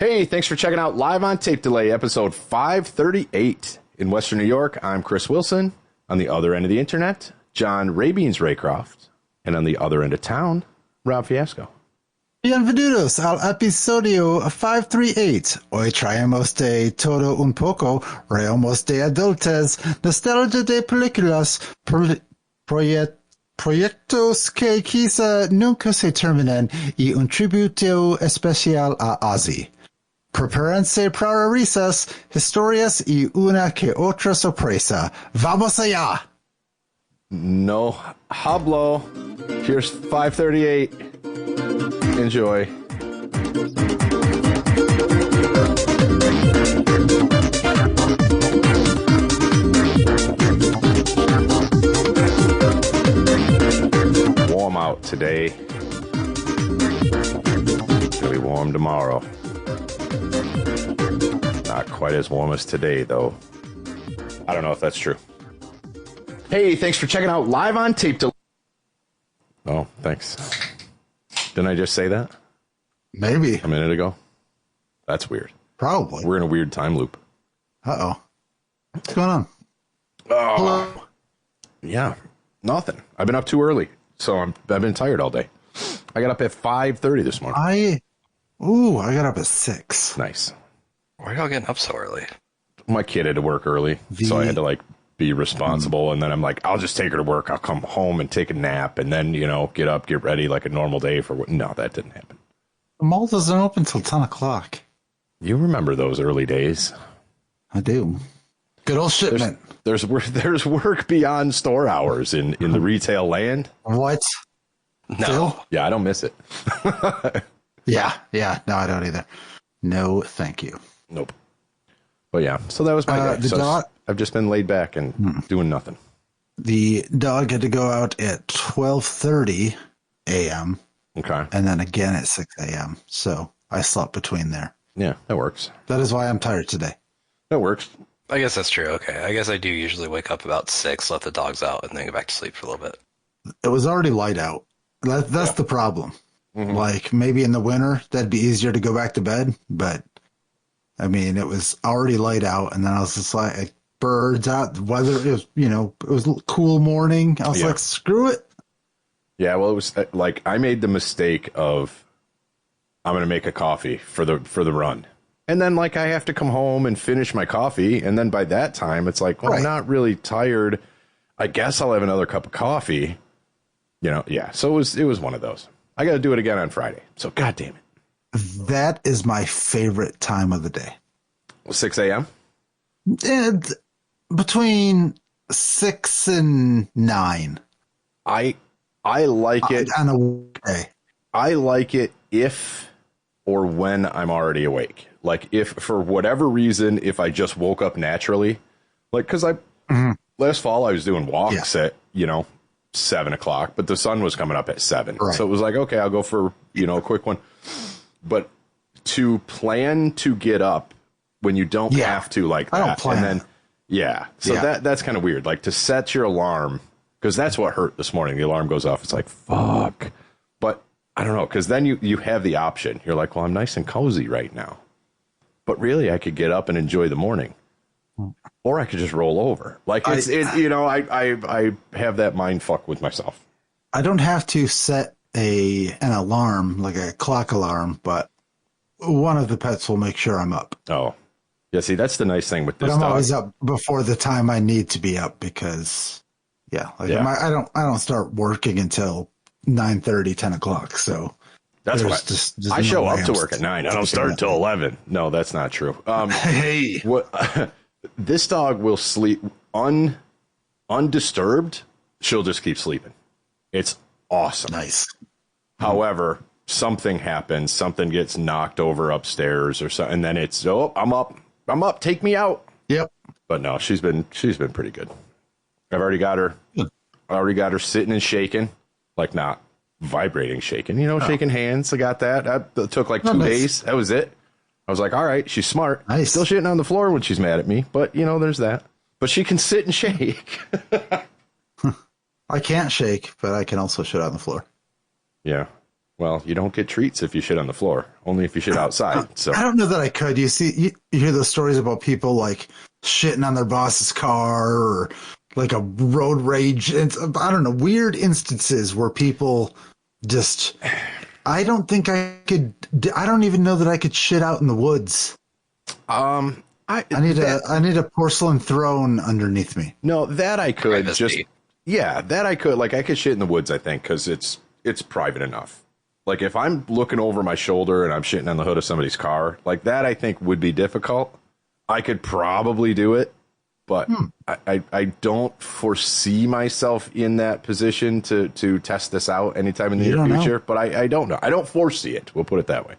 Hey, thanks for checking out Live on Tape Delay, episode 538. In Western New York, I'm Chris Wilson. On the other end of the internet, John Rabeens Raycroft. And on the other end of town, Rob Fiasco. Bienvenidos al episodio 538. Hoy traemos de todo un poco, reamos de adultes, nostalgia de películas, proyectos que quizá nunca se terminan y un tributo especial a Ozzy. Prepárense para risas, historias y una que otra sorpresa. ¡Vamos allá! No hablo. Here's 538. Enjoy. Warm out today. It'll be warm tomorrow. Not quite as warm as today, though. I don't know if that's true. Hey, thanks for checking out Live on Tape Delay. Oh, thanks. Didn't I just say that? Maybe. A minute ago? That's weird. Probably. We're in a weird time loop. Uh-oh. What's going on? Oh. Hello? Yeah, nothing. I've been up too early, so I've been tired all day. I got up at 5:30 this morning. I got up at 6. Nice. Why are y'all getting up so early? My kid had to work early, so I had to be responsible. And then I'm like, I'll just take her to work. I'll come home and take a nap, and then get up, get ready like a normal day for what? No, that didn't happen. The mall doesn't open till 10 o'clock. You remember those early days? I do. Good old shipment. There's work beyond store hours in the retail land. What? No. Still? Yeah, I don't miss it. Yeah. No, I don't either. No, thank you. Nope. But yeah, so that was my day. So I've just been laid back and doing nothing. The dog had to go out at 12:30 a.m. Okay. And then again at 6 a.m. So I slept between there. Yeah, that works. That is why I'm tired today. That works. I guess that's true. Okay. I guess I do usually wake up about 6, let the dogs out, and then go back to sleep for a little bit. It was already light out. That's the problem. Mm-hmm. Like maybe in the winter, that'd be easier to go back to bed. But I mean, it was already light out. And then I was just like, birds out, the weather, it was a cool morning. I was like, screw it. Yeah, well, it was like I made the mistake of I'm going to make a coffee for the run. And then I have to come home and finish my coffee. And then by that time, it's like, well, right. I'm not really tired. I guess I'll have another cup of coffee. Yeah. So it was one of those. I got to do it again on Friday. So God damn it. That is my favorite time of the day. 6 a.m.? Between 6 and 9. I like it. On a weekday. I like it if or when I'm already awake. Like if for whatever reason, if I just woke up naturally, because last fall I was doing walks at, 7 o'clock, but the sun was coming up at 7. Right. So it was like, okay, I'll go for, a quick one. But to plan to get up when you don't have to like that. I don't plan. And then, So that's kind of weird. Like to set your alarm, because that's what hurt this morning. The alarm goes off. It's like, fuck. But I don't know, because then you have the option. You're like, well, I'm nice and cozy right now. But really, I could get up and enjoy the morning. Or I could just roll over. Like, I have that mind fuck with myself. I don't have to set an alarm, like a clock alarm, but one of the pets will make sure I'm up. Oh. Yeah, see, that's the nice thing with this dog. But I'm dog. always up before the time I need to be up because, I don't start working until 9:30, 10 o'clock, so... That's what I show up to work at 9. I don't start until 11. No, that's not true. Hey, this dog will sleep undisturbed. She'll just keep sleeping. It's awesome. Nice. However, something happens. Something gets knocked over upstairs or something, and then it's I'm up. Take me out. Yep. But no, she's been pretty good. I've already got her. I already got her sitting and shaking, like not vibrating, shaking, shaking hands. I got that. That took like 2 days. That was it. I was like, all right, she's smart. Nice. Still shitting on the floor when she's mad at me, but there's that. But she can sit and shake. I can't shake, but I can also shit on the floor. Yeah. Well, you don't get treats if you shit on the floor, only if you shit outside. So I don't know that I could. You see, you hear those stories about people like shitting on their boss's car or like a road rage. I don't know, weird instances where people just. I don't think I could. I don't even know that I could shit out in the woods. I need a porcelain throne underneath me. No, that I could Privacy. that I could. Like I could shit in the woods, I think, because it's private enough. Like if I'm looking over my shoulder and I'm shitting on the hood of somebody's car, like that, I think would be difficult. I could probably do it, but I don't foresee myself in that position to test this out anytime in the near future. But I don't know. I don't foresee it. We'll put it that way.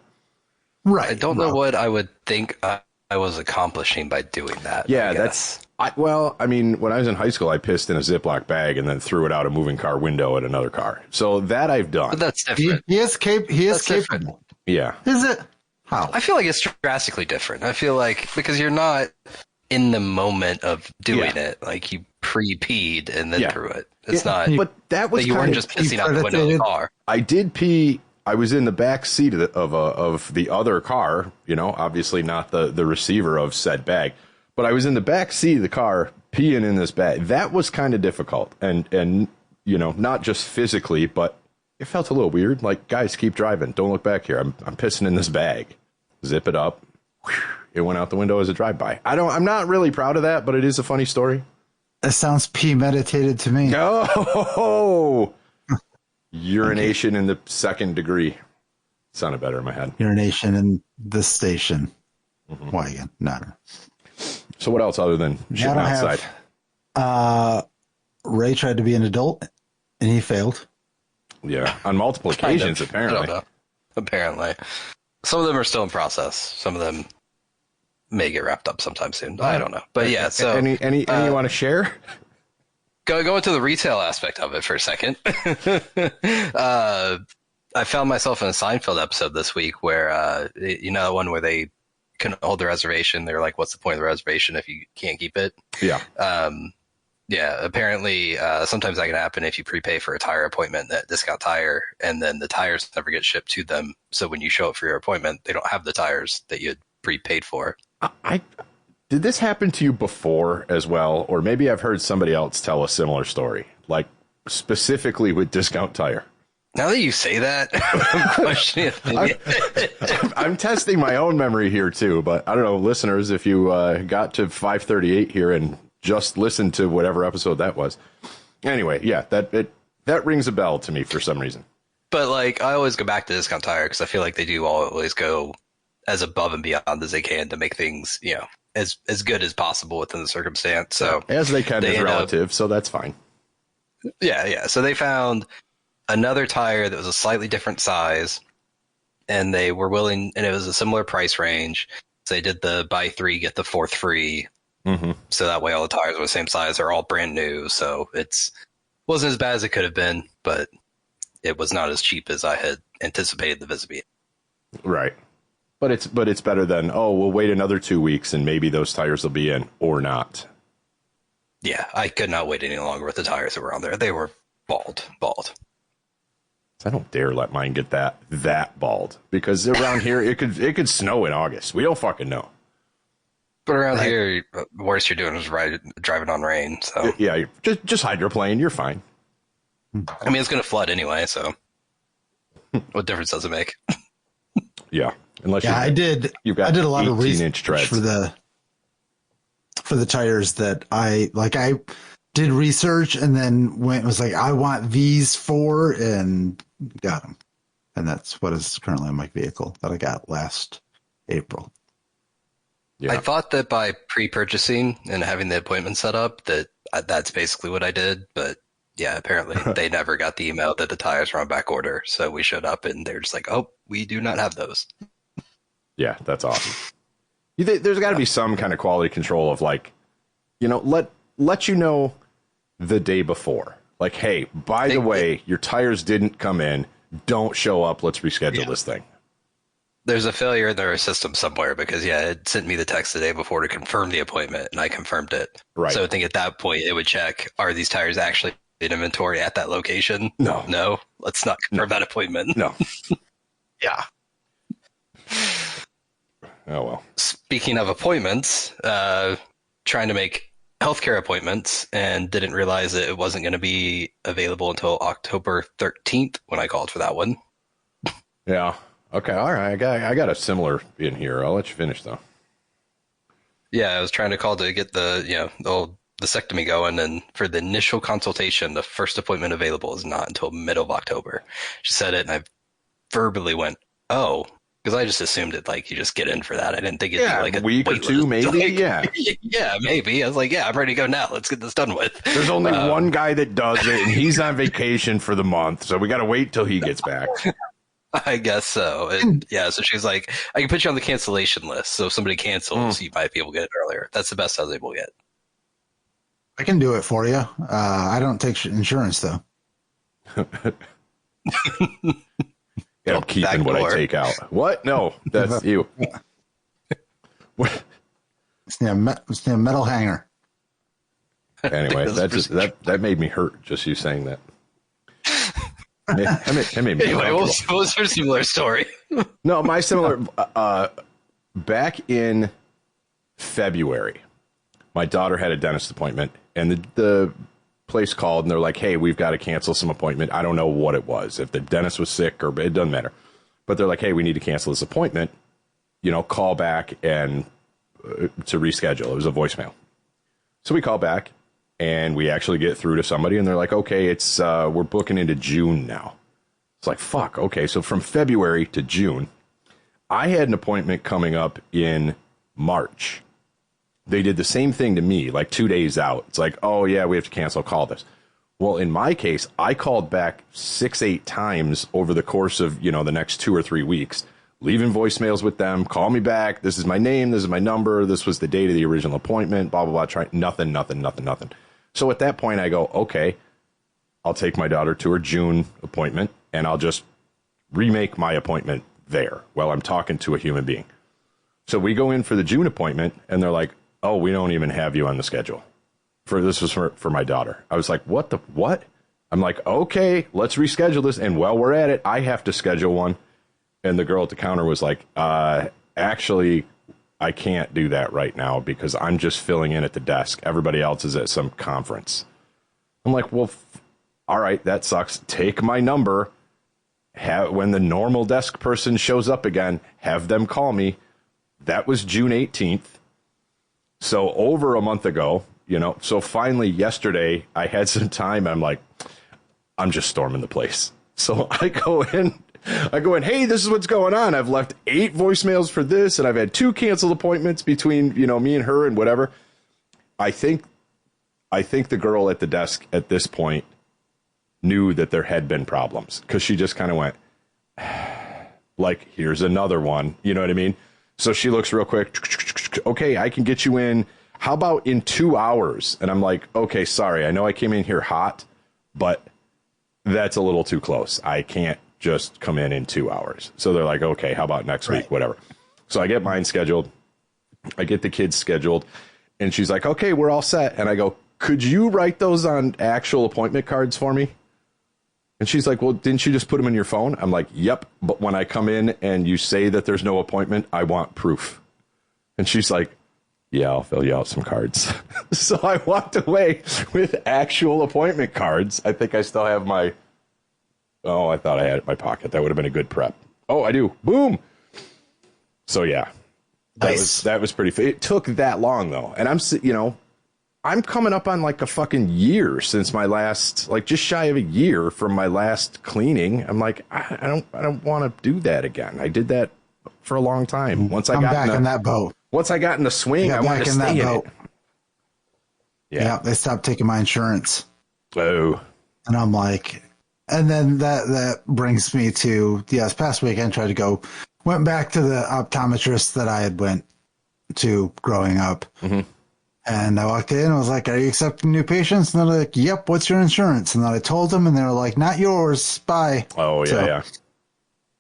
Right. I don't know what I would think I was accomplishing by doing that. Yeah, I mean, when I was in high school, I pissed in a Ziploc bag and then threw it out a moving car window at another car. So that I've done. But that's different. He is capable. Different. Yeah. Is it? How? I feel like it's drastically different. I feel like because you're not in the moment of doing it, like you pre-peed and then threw it. It's not. But that was like you weren't just pissing out the window of the car. I did pee. I was in the back seat of the other car. You know, obviously not the receiver of said bag, but I was in the back seat of the car peeing in this bag. That was kind of difficult, and you know, not just physically, but it felt a little weird. Like, guys, keep driving. Don't look back here. I'm pissing in this bag. Zip it up. It went out the window as a drive-by. I'm not really proud of that, but it is a funny story. That sounds premeditated to me. Oh, urination in the second degree. Sounded better in my head. Urination in the station wagon. No. So what else other than shitting outside? Ray tried to be an adult, and he failed. Yeah, on multiple occasions, apparently. I don't know. Apparently. Some of them are still in process. Some of them may get wrapped up sometime soon. I don't know. But yeah, so... Any you want to share? Go into the retail aspect of it for a second. I found myself in a Seinfeld episode this week where, you know, the one where they couldn't hold the reservation. They're like, what's the point of the reservation if you can't keep it? Yeah. Yeah, apparently sometimes that can happen if you prepay for a tire appointment at Discount Tire, and then the tires never get shipped to them. So when you show up for your appointment, they don't have the tires that you had prepaid for. Did this happen to you before as well? Or maybe I've heard somebody else tell a similar story, like specifically with Discount Tire. Now that you say that, I'm questioning I'm testing my own memory here too, but I don't know, listeners, if you got to 538 here and just listened to whatever episode that was. Anyway, yeah, that rings a bell to me for some reason. But like, I always go back to Discount Tire because I feel like they do always go as above and beyond as they can to make things, you know, as good as possible within the circumstance. So as they can is relative, so that's fine. Yeah. So they found another tire that was a slightly different size, and they were willing, and it was a similar price range. So they did the buy three, get the fourth free. Mm-hmm. So that way all the tires were the same size. They're all brand new. So wasn't as bad as it could have been, but it was not as cheap as I had anticipated the visit to be. Right. But it's better than, we'll wait another 2 weeks and maybe those tires will be in or not. Yeah, I could not wait any longer with the tires that were on there. They were bald. I don't dare let mine get that bald, because around here it could snow in August. We don't fucking know. But around here, the worst you're doing is driving on rain. So yeah, just hydroplane. You're fine. I mean, it's going to flood anyway. So what difference does it make? Yeah, unless I did a lot of research treads for the tires that I did research and then was like, I want these four, and got them. And that's what is currently on my vehicle that I got last April. Yeah. I thought that by pre-purchasing and having the appointment set up, that's basically what I did. But yeah, apparently they never got the email that the tires were on back order. So we showed up and they're just like, oh, we do not have those. Yeah, that's awesome. There's got to be some kind of quality control of, like, you know, let you know the day before. Like, hey, by the way, your tires didn't come in. Don't show up. Let's reschedule this thing. There's a failure in their system somewhere, because it sent me the text the day before to confirm the appointment, and I confirmed it. Right. So I think at that point it would check, are these tires actually inventory at that location? No. Let's not confirm that appointment. No. Yeah. Oh, well. Speaking of appointments, trying to make healthcare appointments and didn't realize that it wasn't going to be available until October 13th when I called for that one. Yeah. Okay. All right. I got a similar in here. I'll let you finish though. Yeah, I was trying to call to get the old vasectomy going, and for the initial consultation, the first appointment available is not until middle of October. She said it, and I verbally went, "Oh," because I just assumed it like you just get in for that. I didn't think it'd be like a week or two, maybe. Like, yeah, yeah, maybe. I was like, "Yeah, I'm ready to go now. Let's get this done with." There's only one guy that does it, and he's on vacation for the month, so we got to wait till he gets back. I guess so. And yeah, so she's like, I can put you on the cancellation list. So if somebody cancels, you might be able to get it earlier. That's the best I was able to get. I can do it for you. I don't take insurance, though. Yeah, I'm keeping what I take out. What? No, that's you. It's a metal hanger. Anyway, that made me hurt, just you saying that. That made me anyway, what was your similar story? No, my similar, back in February, my daughter had a dentist appointment, and the place called, and they're like, hey, we've got to cancel some appointment. I don't know what it was, if the dentist was sick or it doesn't matter. But they're like, hey, we need to cancel this appointment, call back and to reschedule. It was a voicemail. So we call back. And we actually get through to somebody, and they're like, okay, it's we're booking into June now. It's like, fuck, okay, so from February to June, I had an appointment coming up in March. They did the same thing to me, like 2 days out. It's like, oh, yeah, we have to cancel, call this. Well, in my case, I called back 6-8 times over the course of, the next 2 or 3 weeks, leaving voicemails with them, call me back, this is my name, this is my number, this was the date of the original appointment, blah, blah, blah, try nothing. So at that point, I go, okay, I'll take my daughter to her June appointment, and I'll just remake my appointment there while I'm talking to a human being. So we go in for the June appointment, and they're like, oh, we don't even have you on the schedule. This was for my daughter. I was like, what? I'm like, okay, let's reschedule this. And while we're at it, I have to schedule one. And the girl at the counter was like, actually, I can't do that right now because I'm just filling in at the desk. Everybody else is at some conference. I'm like, well, all right, that sucks. Take my number. When the normal desk person shows up again, have them call me. That was June 18th. So over a month ago, so finally yesterday I had some time. I'm like, I'm just storming the place. So I go in, hey, this is what's going on. I've left 8 voicemails for this, and I've had 2 canceled appointments between, me and her and whatever. I think the girl at the desk at this point knew that there had been problems because she just kind of went, like, here's another one. You know what I mean? So she looks real quick. Okay, I can get you in. How about in 2 hours? And I'm like, okay, sorry. I know I came in here hot, but that's a little too close. I can't just come in 2 hours. So they're like, okay, how about next week? Whatever. So I get mine scheduled. I get the kids scheduled. And she's like, okay, we're all set. And I go, could you write those on actual appointment cards for me? And she's like, well, didn't you just put them in your phone? I'm like, yep. But when I come in and you say that there's no appointment, I want proof. And she's like, yeah, I'll fill you out some cards. So I walked away with actual appointment cards. I think I still have I thought I had it in my pocket. That would have been a good prep. Oh, I do. Boom. So yeah, that was pretty. It took that long though, and I'm coming up on like a fucking year since my last, like just shy of a year from my last cleaning. I'm like, I don't want to do that again. I did that for a long time. Once I got back in that boat. Once I got in the swing, I wanted to stay in it. Yeah, they stopped taking my insurance. Oh, and I'm like. And then that brings me to, this past weekend, went back to the optometrist that I had went to growing up. Mm-hmm. And I walked in and was like, are you accepting new patients? And they're like, yep, what's your insurance? And then I told them, and they were like, not yours, bye. Oh, yeah.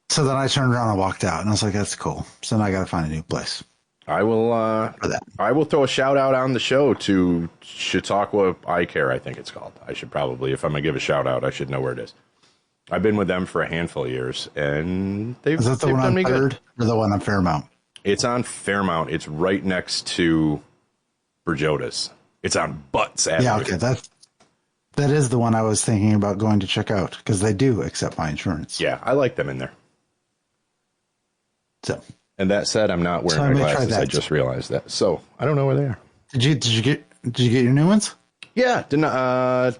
So then I turned around and walked out, and I was like, that's cool. So now I got to find a new place. I will. for that. I will throw a shout out on the show to Chautauqua Eye Care. I think it's called. I should probably, if I'm gonna give a shout out, I should know where it is. I've been with them for a handful of years, and Is that the one done on me good. Third or the one on Fairmount? It's on Fairmount. It's right next to Berjota's. It's on Butts Avenue. Yeah, okay, that is the one I was thinking about going to check out because they do accept my insurance. Yeah, I like them in there. So, And that said, I'm not wearing So I my may try glasses. that. I just realized that. So I don't know where they are. did you get your new ones? Yeah, didn't. I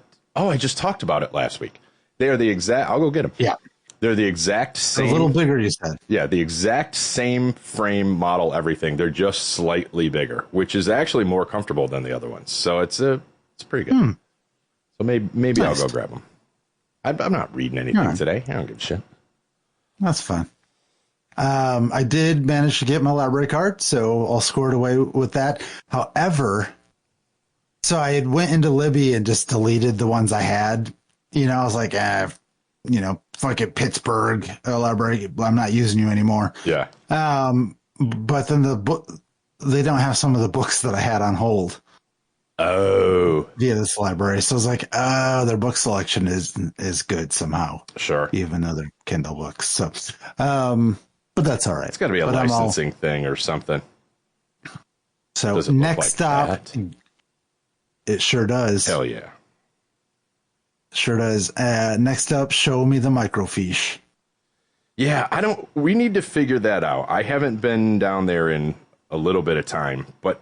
just talked about it last week. They are the exact. I'll go get them. Yeah, They're the exact a same. little bigger. You said. Yeah, the exact same frame, model, everything. They're just slightly bigger, which is actually more comfortable than the other ones. So it's pretty good. So maybe Nice. I'll go grab them. I'm not reading anything today. I don't give a shit. That's fine. I did manage to get my library card, so all scored away with that. However, so I had went into Libby and just deleted the ones I had. I was like, fuck it, Pittsburgh library. I'm not using you anymore. Yeah. But then the book, they don't have some of the books that I had on hold Oh, via this library. So I was like, oh, their book selection is good somehow, sure. even though they're Kindle books. So, but that's all right. It's got to be a But I'm all- licensing thing or something. So Does it look next like up, that? it sure does. Hell yeah. Sure does. Next up, show me the microfiche. Yeah, we need to figure that out. I haven't been down there in a little bit of time, but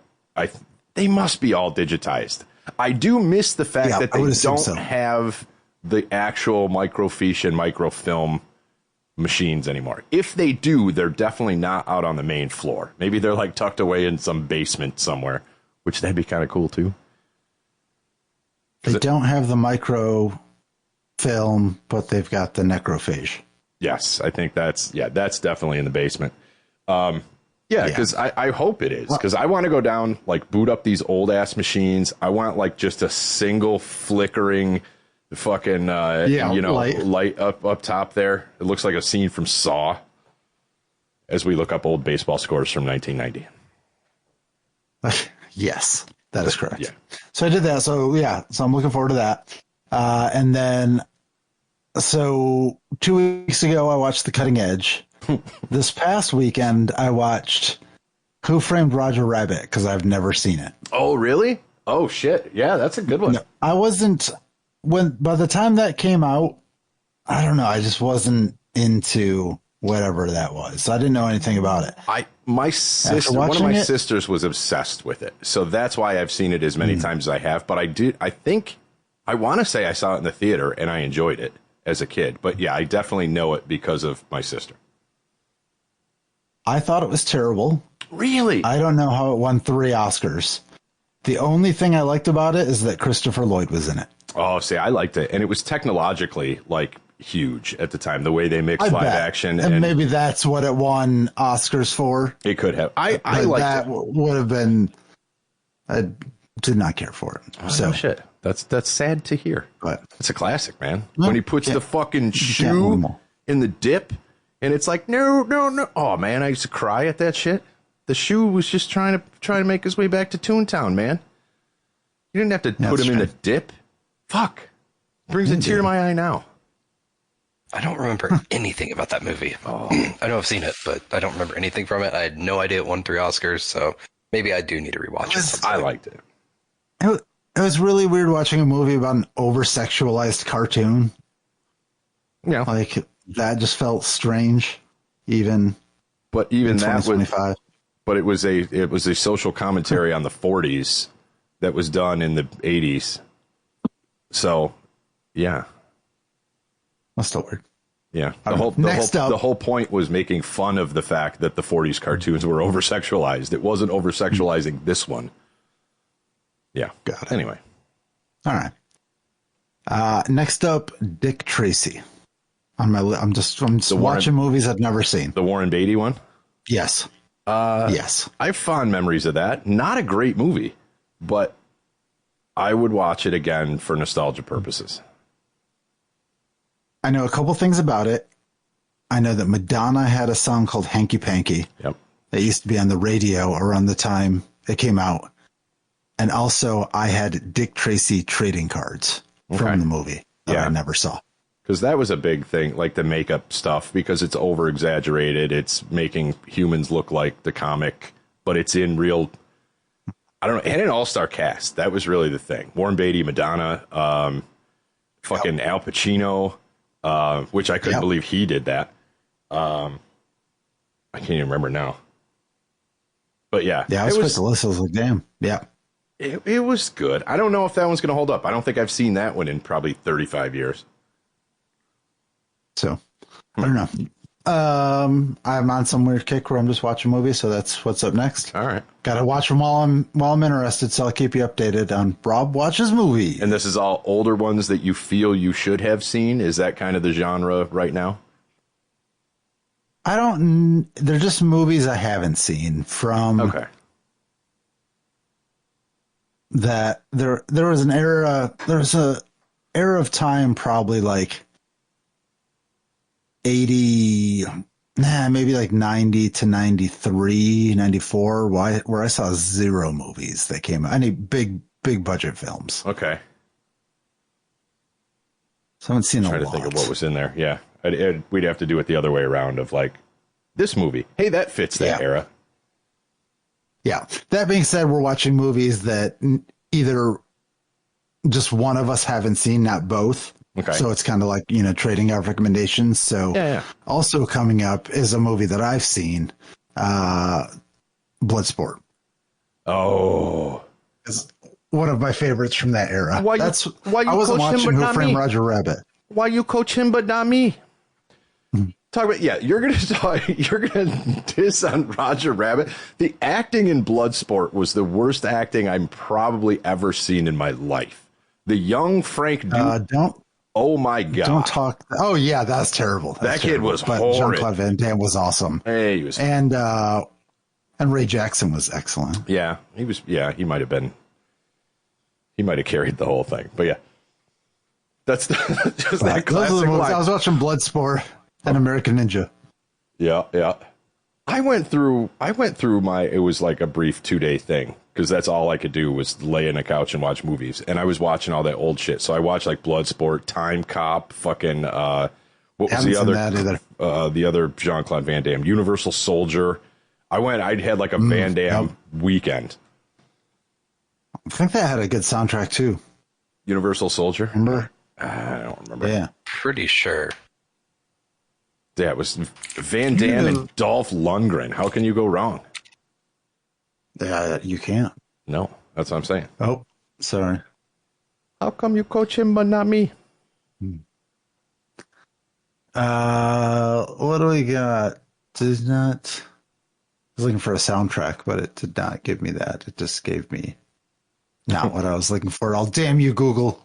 they must be all digitized. I do miss the fact that I they would assume don't so. have the actual microfiche and microfilm machines anymore. If they do, they're definitely not out on the main floor. Maybe they're like tucked away in some basement somewhere, which that'd be kind of cool too. They don't have the micro film, but they've got the necrophage. Yes, I think that's definitely in the basement. Yeah, because I hope it is, because I want to go down, like boot up these old ass machines. I want like just a single flickering fucking light up top there. It looks like a scene from Saw. As we look up old baseball scores from 1990. Yes, that is correct. Yeah. So I did that. So so I'm looking forward to that. And then, so 2 weeks ago, I watched The Cutting Edge. This past weekend, I watched Who Framed Roger Rabbit because I've never seen it. Oh, really? Oh, shit. Yeah, that's a good one. No, I wasn't by the time that came out, I don't know. I just wasn't into whatever that was. So I didn't know anything about it. My sister, one of watching my it- sisters was obsessed with it. So that's why I've seen it as many times as I have. But I want to say I saw it in the theater and I enjoyed it as a kid. But yeah, I definitely know it because of my sister. I thought it was terrible. Really? I don't know how it won 3 Oscars. The only thing I liked about it is that Christopher Lloyd was in it. Oh, see, I liked it. And it was technologically like huge at the time, the way they mixed live bet. action. And maybe that's what it won Oscars for. It could have. I But liked that it. would have been. I did not care for it. Oh, So no shit. That's sad to hear. But It's a classic, man. No, When he puts yeah. the fucking win shoe them all. in the dip, and it's like, no. Oh man, I used to cry at that shit. The shoe was just trying to make his way back to Toontown, man. You didn't have to put That's him in the true. dip. Fuck. Brings a tear to my eye now. I don't remember anything about that movie. I know I've seen it, but I don't remember anything from it. I had no idea it won 3 Oscars, so maybe I do need to rewatch it. I liked it. it was really weird watching a movie about an over-sexualized cartoon. Yeah, Like that just felt strange. Even but even in that was, 2025. but it was a social commentary on the 40s that was done in the 80s. So, yeah. That's still weird. Yeah, Next up- the whole point was making fun of the fact that the 40s cartoons were over-sexualized. It wasn't over-sexualizing this one. Yeah. Got it. Anyway. All right. Next up, Dick Tracy. On my I'm just watching movies I've never seen. The Warren Beatty one? Yes. Yes. I have fond memories of that. Not a great movie, but I would watch it again for nostalgia purposes. I know a couple things about it. I know that Madonna had a song called Hanky Panky. Yep. It used to be on the radio around the time it came out. And also, I had Dick Tracy trading cards from the movie that I never saw. Because that was a big thing, like the makeup stuff, because it's over exaggerated. It's making humans look like the comic, but it's in real. I don't know, and an all-star cast. That was really the thing. Warren Beatty, Madonna, fucking Al Pacino, which I couldn't believe he did that. I can't even remember now. But yeah. Yeah, I was supposed to listen. I was like, damn. Yeah. It was good. I don't know if that one's going to hold up. I don't think I've seen that one in probably 35 years. So, I don't know. I'm on some weird kick where I'm just watching movies, so that's what's up next. All right. Got to watch them while I'm interested, so I'll keep you updated on Rob Watches Movie. And this is all older ones that you feel you should have seen? Is that kind of the genre right now? They're just movies I haven't seen from. Okay. That there was an era, there's a era of time probably like 80, maybe like 90 to 93, 94, where I saw zero movies that came out. Any big budget films. Okay. So I haven't seen a lot. Trying to think of what was in there. Yeah. We'd have to do it the other way around of like this movie. Hey, that fits that era. Yeah. That being said, we're watching movies that either just one of us haven't seen, not both. Okay. So it's kind of like, trading our recommendations. So also coming up is a movie that I've seen, Bloodsport. Oh. It's one of my favorites from that era. Why you I wasn't coach watching him, but Who not Framed me? Roger Rabbit. Why you coach him but not me? Talk about you're gonna diss on Roger Rabbit. The acting in Bloodsport was the worst acting I've probably ever seen in my life. The young Frank Duke. Oh my god! Don't talk. Oh yeah, that's terrible. That kid was but horrid. Jean-Claude Van Damme was awesome. Hey, he was, and Ray Jackson was excellent. Yeah, he was. Yeah, he might have been. He might have carried the whole thing. But yeah, that's just that classic line. I was watching Bloodsport and American Ninja. Yeah. I went through it was like a brief 2-day thing because that's all I could do was lay in a couch and watch movies. And I was watching all that old shit. So I watched like Bloodsport, Time Cop, fucking, what was the other Jean-Claude Van Damme, Universal Soldier. I had like a Van Damme weekend. I think that had a good soundtrack too. Universal Soldier? Remember? I don't remember. Yeah. Pretty sure. Yeah, it was Van Damme and Dolph Lundgren. How can you go wrong? You can't. No, that's what I'm saying. Oh, sorry. How come you coach him but not me? What do we got? I was looking for a soundtrack, but it did not give me that. It just gave me not what I was looking for. I'll damn you, Google.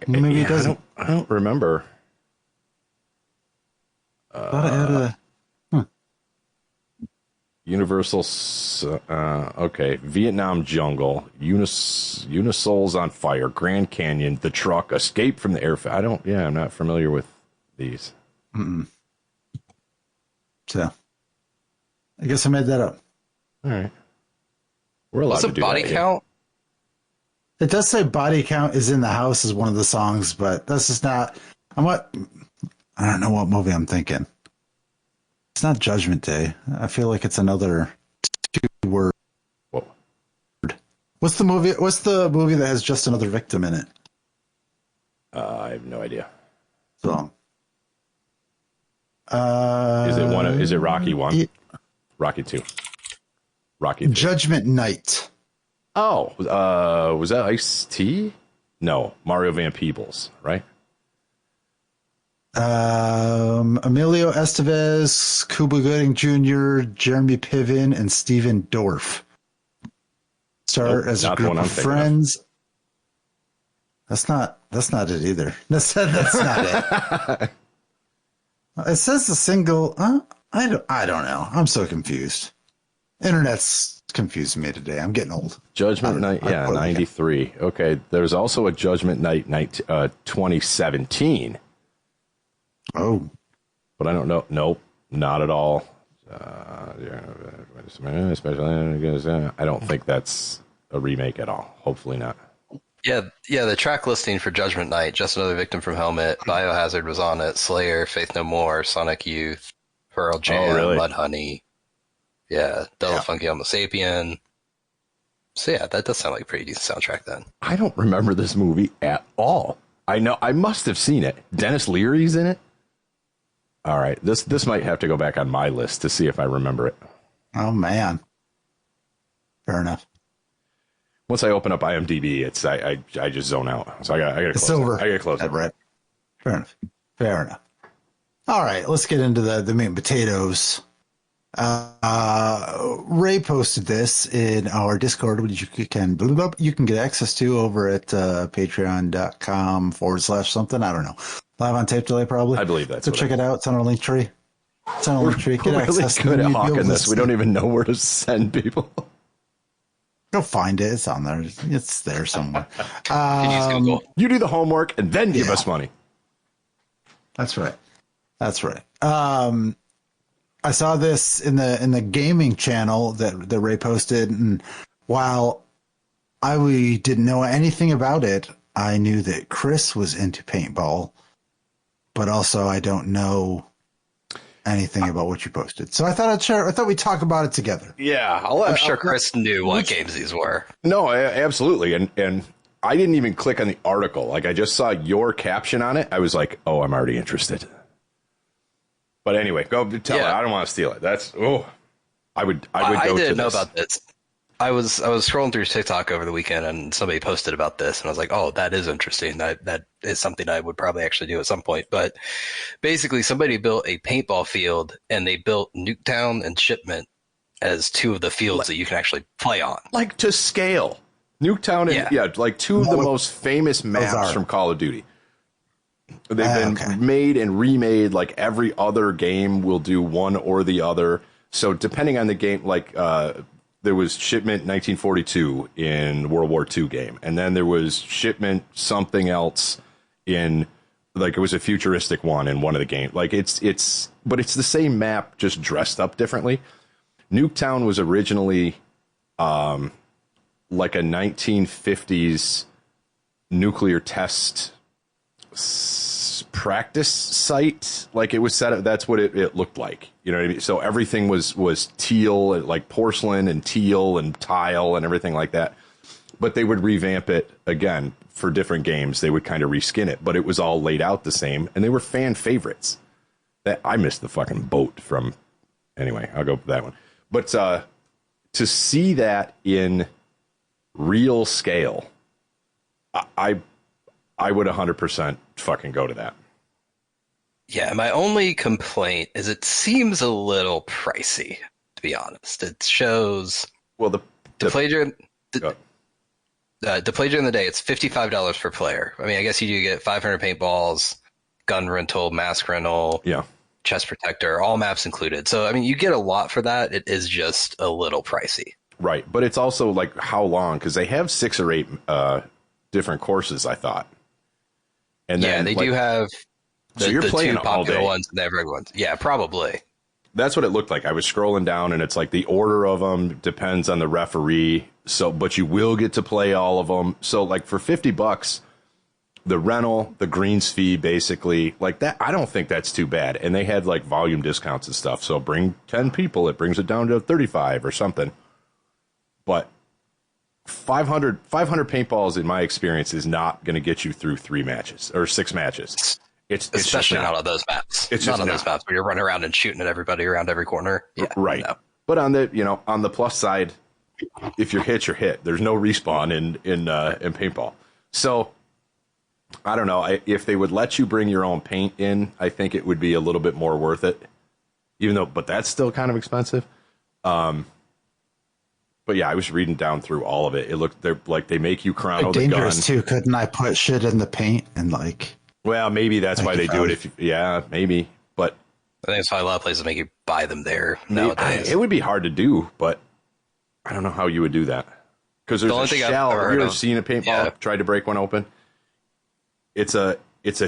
Maybe it doesn't. I don't remember. Universal, okay, Vietnam Jungle, Unisol's on Fire, Grand Canyon, The Truck, Escape from the Airfield. I'm not familiar with these. So, I guess I made that up. All right. We're allowed What's to a do body that, count? It does say Body Count is in the House is one of the songs, but this is not. I don't know what movie I'm thinking. It's not Judgment Day. I feel like it's another 2-word. Whoa. What's the movie that has Just Another Victim in it? I have no idea. So, is it Rocky 1? Rocky 2? Rocky 3? Judgment Night. Oh, was that Ice-T? No, Mario Van Peebles, right? Emilio Estevez, Cuba Gooding Jr., Jeremy Piven, and Steven Dorff start as a group of friends. That's not it either. That's not it. It says the single. I don't know. I'm so confused. Internet's confusing me today. I'm getting old. Judgment Night, 93. Okay, there's also a Judgment Night 2017. Oh. But I don't know. Nope, not at all. I don't think that's a remake at all. Hopefully not. Yeah, the track listing for Judgment Night, Just Another Victim from Helmet, Biohazard was on it, Slayer, Faith No More, Sonic Youth, Pearl Jam, really? Mudhoney, yeah, Double Funky Homo Sapien. So yeah, that does sound like a pretty decent soundtrack then. I don't remember this movie at all. I know I must have seen it. Dennis Leary's in it. All right, this might have to go back on my list to see if I remember it. Oh man, fair enough. Once I open up IMDb, it's I just zone out. So I got to close. Over. I got to close it. Right. Fair enough. Fair enough. All right, let's get into the meat and potatoes. Ray posted this in our Discord, which you can get access to over at patreon.com/something. I don't know. Live on tape delay, probably. I believe that's. So check it out. It's on our link tree. It's on our link tree. Get We're access. really good at hawking this. We don't even know where to send people. Go find it. It's on there. It's there somewhere. You do the homework and then give us money. That's right. That's right. I saw this in the gaming channel that Ray posted, and while I didn't know anything about it, I knew that Chris was into paintball, but also I don't know anything about what you posted. So I thought I'd share. I thought we'd talk about it together. Yeah, I'm sure Chris knew what games these were. No, absolutely, and I didn't even click on the article. Like I just saw your caption on it. I was like, oh, I'm already interested. But anyway, go tell it. I don't want to steal it. I didn't know about this. I was scrolling through TikTok over the weekend and somebody posted about this and I was like, oh, that is interesting. That is something I would probably actually do at some point. But basically somebody built a paintball field and they built Nuketown and Shipment as two of the fields that you can actually play on. Like to scale. Nuketown and like two of the most famous maps from Call of Duty. They've been made and remade. Like every other game will do one or the other. So depending on the game, like there was Shipment 1942 in World War II game. And then there was Shipment something else in, like it was a futuristic one in one of the games. Like but it's the same map, just dressed up differently. Nuketown was originally like a 1950s nuclear test practice site. Like it was set up, that's what it looked like, you know what I mean? So everything was teal, like porcelain and teal and tile and everything like that, but they would revamp it again for different games. They would kind of reskin it, but it was all laid out the same and they were fan favorites. That I missed the fucking boat from, anyway, I'll go with that one. But to see that in real scale, I would 100% fucking go to that. Yeah, my only complaint is it seems a little pricey, to be honest. It shows to play during the day, it's $55 per player. I mean, I guess you do get 500 paintballs, gun rental, mask rental, chest protector, all maps included. So, I mean, you get a lot for that. It is just a little pricey. Right, but it's also like how long? Because they have 6 or 8 different courses, I thought. And then, they do have so you're playing two all popular day. ones and they have regular ones. Yeah, probably. That's what it looked like. I was scrolling down, and it's like the order of them depends on the referee. So, but you will get to play all of them. So, like for $50, the rental, the greens fee, basically like that. I don't think that's too bad. And they had like volume discounts and stuff. So, bring 10 people, it brings it down to 35 or something. But 500 paintballs, in my experience, is not going to get you through 3 matches or 6 matches. It's especially not on those maps. It's not on those maps where you're running around and shooting at everybody around every corner. Yeah, right. No. But on the plus side, if you're hit, you're hit. There's no respawn in paintball. So I don't know if they would let you bring your own paint in. I think it would be a little bit more worth it. But that's still kind of expensive. But yeah, I was reading down through all of it. It looked like they make you chrono the gun. Dangerous too. Couldn't I put shit in the paint and like? Well, maybe that's why they do it. Maybe. But I think it's probably a lot of places make you buy them there nowadays. It would be hard to do, but I don't know how you would do that. Because there's a shell. Have you ever seen a paintball? Tried to break one open? It's a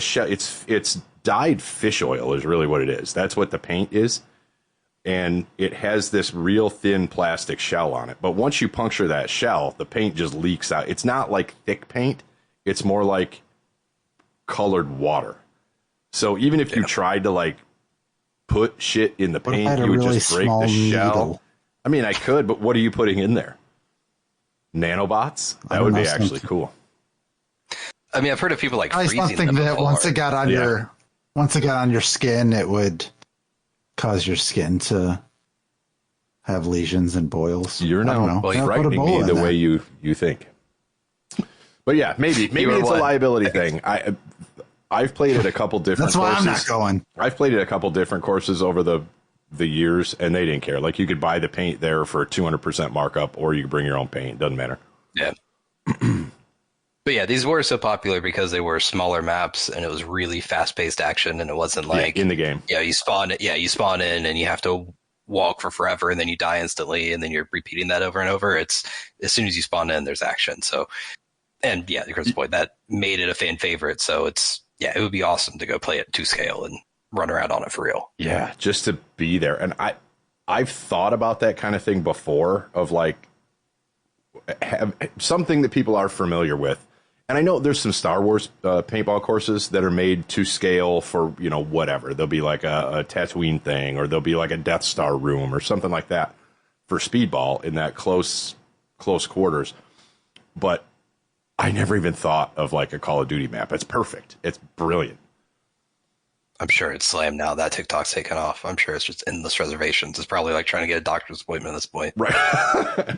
shell. It's dyed fish oil is really what it is. That's what the paint is. and it has this real thin plastic shell on it. But once you puncture that shell, the paint just leaks out. It's not like thick paint. It's more like colored water. So even if you tried to like put shit in the paint, you would really just break the shell. needle. I mean, I could, but what are you putting in there? Nanobots? That would be actually cool. I mean, I've heard of people like I freezing think them that before. once it got on your skin, it would cause your skin to have lesions and boils. You're now frightening me the way you think. But yeah, maybe it's a liability thing. I've played it a couple different. That's why courses. I'm not going. I've played it a couple different courses over the years, and they didn't care. Like you could buy the paint there for 200% markup, or you could bring your own paint. Doesn't matter. Yeah. But yeah, these were so popular because they were smaller maps and it was really fast-paced action, and it wasn't like in the game. Yeah, you spawn in and you have to walk for forever and then you die instantly and then you're repeating that over and over. It's as soon as you spawn in, there's action. So, and yeah, to Chris' point, that made it a fan favorite. So it would be awesome to go play it to scale and run around on it for real. Yeah, just to be there. And I've thought about that kind of thing before, of like have something that people are familiar with. And I know there's some Star Wars paintball courses that are made to scale for, whatever. There'll be like a Tatooine thing, or there'll be like a Death Star room or something like that for speedball in that close quarters. But I never even thought of like a Call of Duty map. It's perfect. It's brilliant. I'm sure it's slammed now. That TikTok's taken off. I'm sure it's just endless reservations. It's probably like trying to get a doctor's appointment at this point. Right.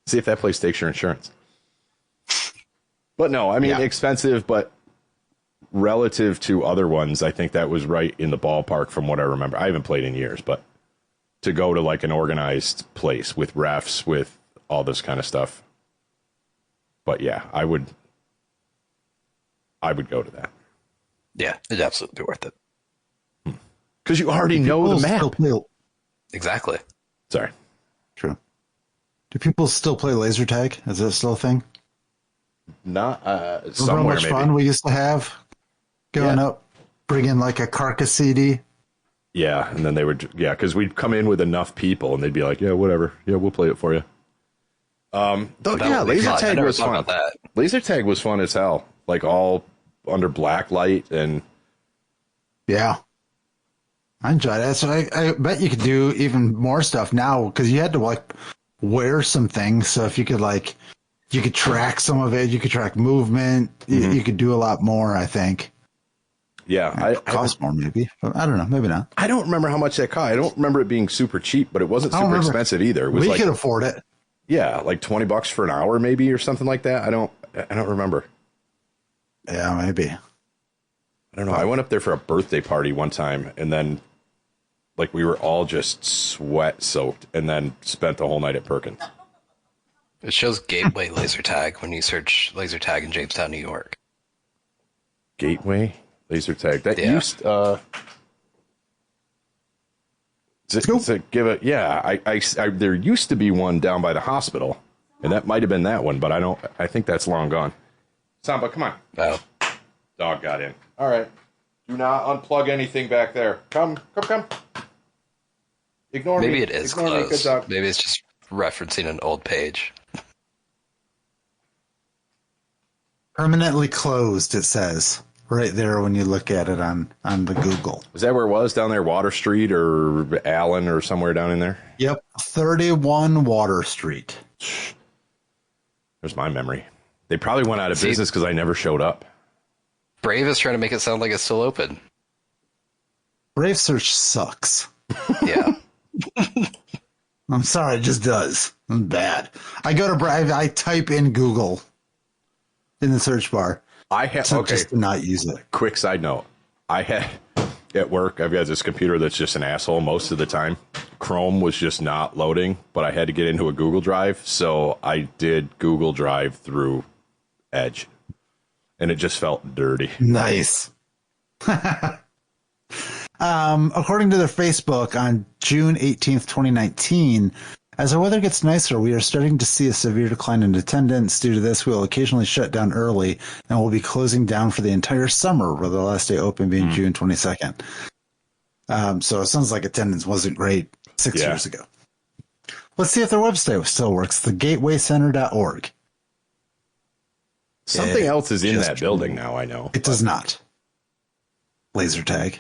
See if that place takes your insurance. But no, I mean, expensive, but relative to other ones, I think that was right in the ballpark from what I remember. I haven't played in years, but to go to like an organized place with refs, with all this kind of stuff. But yeah, I would go to that. Yeah, it'd absolutely be worth it. Because you already know the map. Exactly. Sorry. True. Do people still play laser tag? Is that still a thing? Not somewhere. How much fun we used to have going up, bringing like a carcass CD. Yeah, and then they would, because we'd come in with enough people, and they'd be like, "Yeah, whatever, yeah, we'll play it for you." Laser tag was fun. Laser tag was fun as hell, like all under black light, and I enjoyed it. So I bet you could do even more stuff now, because you had to like wear some things. So if you could like. You could track some of it. You could track movement. Mm-hmm. You could do a lot more, I think. Yeah. It cost more, maybe. But I don't know. Maybe not. I don't remember how much that cost. I don't remember it being super cheap, but it wasn't super expensive either. It was we could afford it. Yeah, like $20 for an hour, maybe, or something like that. I don't remember. Yeah, maybe. I don't know. I went up there for a birthday party one time, and then like we were all just sweat soaked, and then spent the whole night at Perkins. It shows Gateway laser tag when you search laser tag in Jamestown, New York. Gateway laser tag. That used to give it. Yeah, I there used to be one down by the hospital, and that might have been that one, but I think that's long gone. Samba, come on. Oh, dog got in. All right. Do not unplug anything back there. Come. Ignore me. Maybe it is closed. Maybe it's just referencing an old page. Permanently closed, it says right there when you look at it on the Google. Is that where it was down there, Water Street or Allen or somewhere down in there? Yep, 31 Water Street. There's my memory. They probably went out of business because I never showed up. Brave is trying to make it sound like it's still open. Brave search sucks. Yeah. I'm sorry, it just does. It's bad. I go to Brave, I type in Google in the search bar. Just to not use it. Quick side note. I had at work, I've got this computer that's just an asshole most of the time. Chrome was just not loading, but I had to get into a Google Drive, so I did Google Drive through Edge. And it just felt dirty. Nice. According to their Facebook, on June 18th, 2019, as our weather gets nicer, we are starting to see a severe decline in attendance. Due to this, we will occasionally shut down early and we'll be closing down for the entire summer, with the last day open being June 22nd. So it sounds like attendance wasn't great 6 years Yeah. ago. Let's see if their website still works. TheGatewayCenter.org. Something else is in just- that building now, I know. It does not. Laser tag.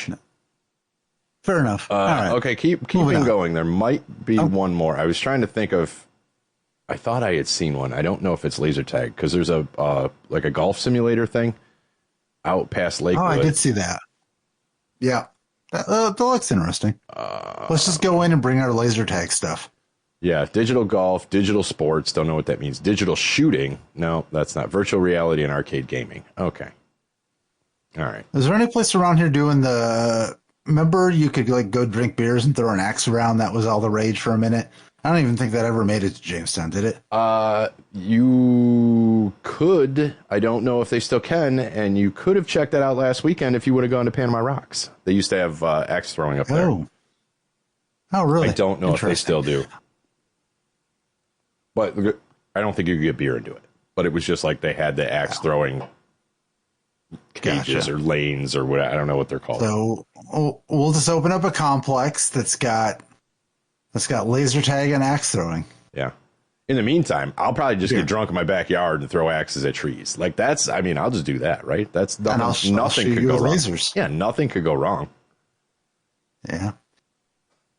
No. Fair enough. All right. Okay, keep Moving on. going. There might be one more. I was trying to think of. I thought I had seen one. I don't know if it's laser tag because there's a like a golf simulator thing out past Lakewood. Oh, I did see that. Yeah. That looks interesting. Let's just go in and bring our laser tag stuff. Yeah, digital golf, digital sports. Don't know what that means. Digital shooting. No, that's not. Virtual reality and arcade gaming. Okay. All right. Is there any place around here doing the... Remember you could like go drink beers and throw an axe around? That was all the rage for a minute. I don't even think that ever made it to Jamestown, did it? You could. I don't know if they still can, and you could have checked that out last weekend if you would have gone to Panama Rocks. They used to have axe throwing up there. Oh, really? I don't know if they still do. But I don't think you could get beer into it. But it was just like they had the axe throwing cages or lanes or what. I don't know what they're called. So we'll just open up a complex that's got laser tag and axe throwing. Yeah. In the meantime, I'll probably just get drunk in my backyard and throw axes at trees. Like that's, I mean, I'll just do that, right? That's nothing. Nothing could go wrong. Lasers. Yeah, nothing could go wrong. Yeah.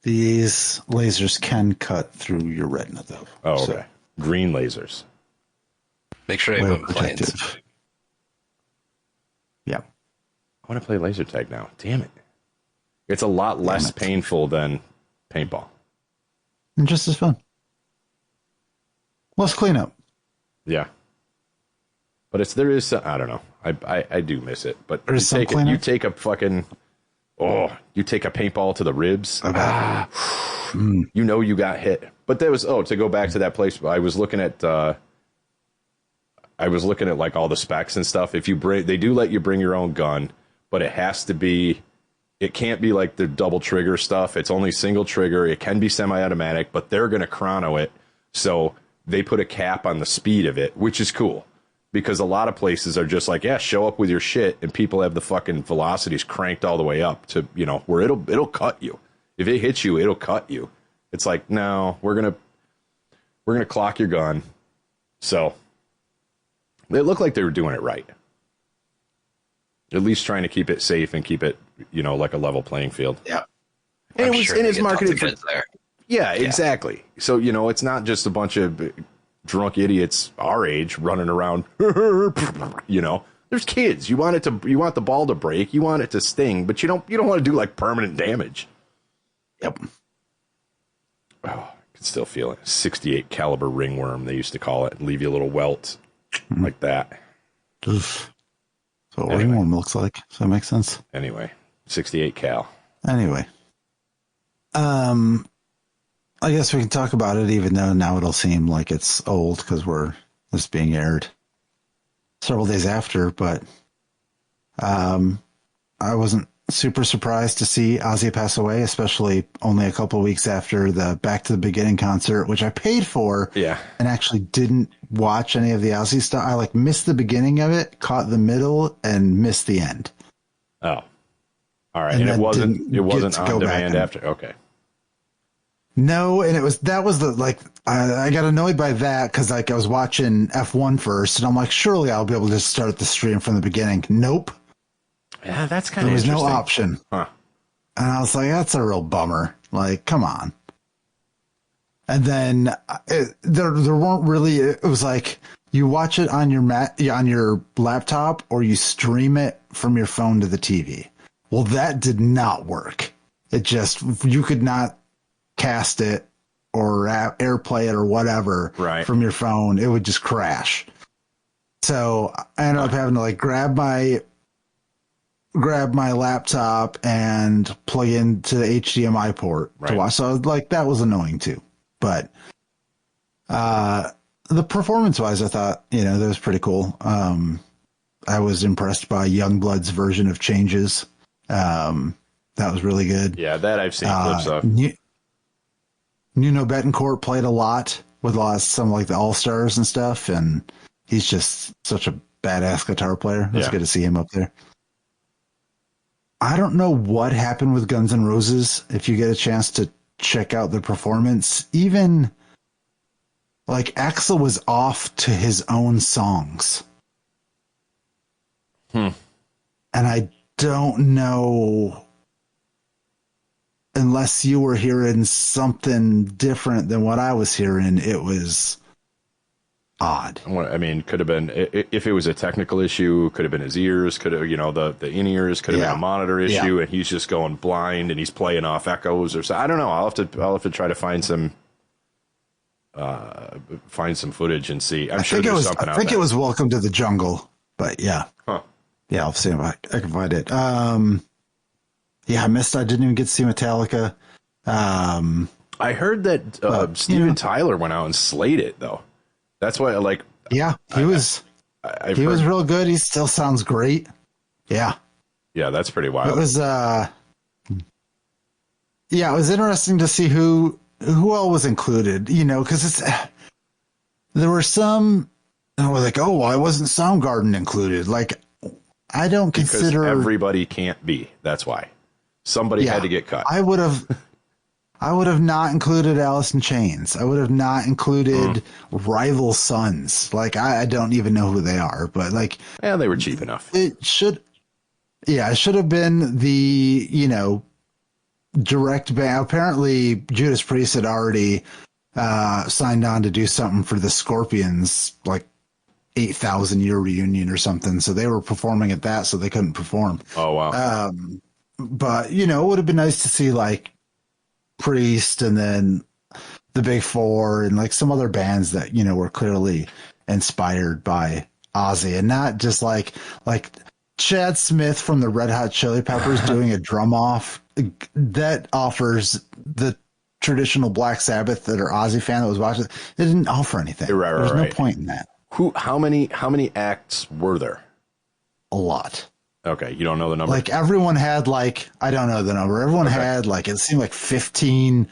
These lasers can cut through your retina, though. Oh, okay. Green lasers. Make sure you have planes. Yeah. I want to play laser tag now. Damn it. It's a lot less painful than paintball. And just as fun. Let's clean up. Yeah. But there is some, I don't know. I do miss it. But you take a paintball to the ribs. You know you got hit. But there was to go back to that place. I was looking at like all the specs and stuff. If you they do let you bring your own gun, but it can't be like the double trigger stuff. It's only single trigger. It can be semi-automatic, but they're going to chrono it. So they put a cap on the speed of it, which is cool because a lot of places are just like, yeah, show up with your shit. And people have the fucking velocities cranked all the way up to, where it'll cut you. If it hits you, it'll cut you. It's like, no, we're going to clock your gun. So it looked like they were doing it right. At least trying to keep it safe and keep it, like a level playing field. Yeah. And it's marketed for there. Yeah, exactly. So, it's not just a bunch of drunk idiots our age running around, There's kids. You want the ball to break, you want it to sting, but you don't want to do like permanent damage. Yep. Oh, I can still feel it. 68 caliber ringworm, they used to call it, and leave you a little welt like that. That's what ringworm looks like. Does that make sense? Anyway, 68 cal. Anyway. I guess we can talk about it, even though now it'll seem like it's old because this being aired several days after. But I wasn't super surprised to see Ozzy pass away, especially only a couple of weeks after the Back to the Beginning concert, which I paid for. Yeah, and actually didn't watch any of the Ozzy stuff. I missed the beginning of it, caught the middle, and missed the end. Oh, all right. And it wasn't on demand after. Okay. No, and I got annoyed by that because I was watching F1 first, and I'm like, surely I'll be able to just start the stream from the beginning. Nope. Yeah, that's kind of there was interesting. no option. Huh. And I was like, that's a real bummer. Like, come on. And then there weren't really. It was like you watch it on your laptop or you stream it from your phone to the TV. Well, that did not work. You could not cast it or AirPlay it or whatever from your phone. It would just crash. So I ended up having to grab my laptop and plug into the HDMI port to watch. So that was annoying too. But the performance-wise, I thought, that was pretty cool. I was impressed by Youngblood's version of Changes. That was really good. Yeah, that I've seen clips of. Nuno Betancourt played a lot with some the All-Stars and stuff, and he's just such a badass guitar player. It's good to see him up there. I don't know what happened with Guns N' Roses. If you get a chance to check out the performance, even like Axl was off to his own songs. And I don't know, unless you were hearing something different than what I was hearing, it was odd. I mean, could have been, if it was a technical issue, could have been his ears, could have, the in-ears, could have been a monitor issue, and he's just going blind and he's playing off echoes or so. I don't know. I'll have to try to find some footage and see. I'm sure there's something out there. I think it was Welcome to the Jungle, but yeah. Huh. Yeah, I'll see if I can find it. Yeah, I didn't even get to see Metallica. I heard that Steven Tyler went out and slayed it, though. That's why, he was real good. He still sounds great. Yeah. Yeah, that's pretty wild. It was, it was interesting to see who all was included, because there were some, and I was like, oh, why wasn't Soundgarden included? Like, I don't consider. Because everybody can't be. That's why. Somebody had to get cut. I would have not included Alice in Chains. I would have not included Rival Sons. Like, I don't even know who they are, but like, yeah, they were cheap enough. It should have been the, direct band. Apparently Judas Priest had already signed on to do something for the Scorpions, like 8,000 year reunion or something. So they were performing at that, so they couldn't perform. Oh, wow. But, it would have been nice to see like Priest and then the Big Four and like some other bands that, were clearly inspired by Ozzy, and not just like Chad Smith from the Red Hot Chili Peppers doing a drum off that offers the traditional Black Sabbath or Ozzy fan that was watching. They didn't offer anything. Right, There's no right. point in that. How many acts were there? A lot. Okay, you don't know the number? Like everyone had I don't know the number. Everyone had it seemed like 15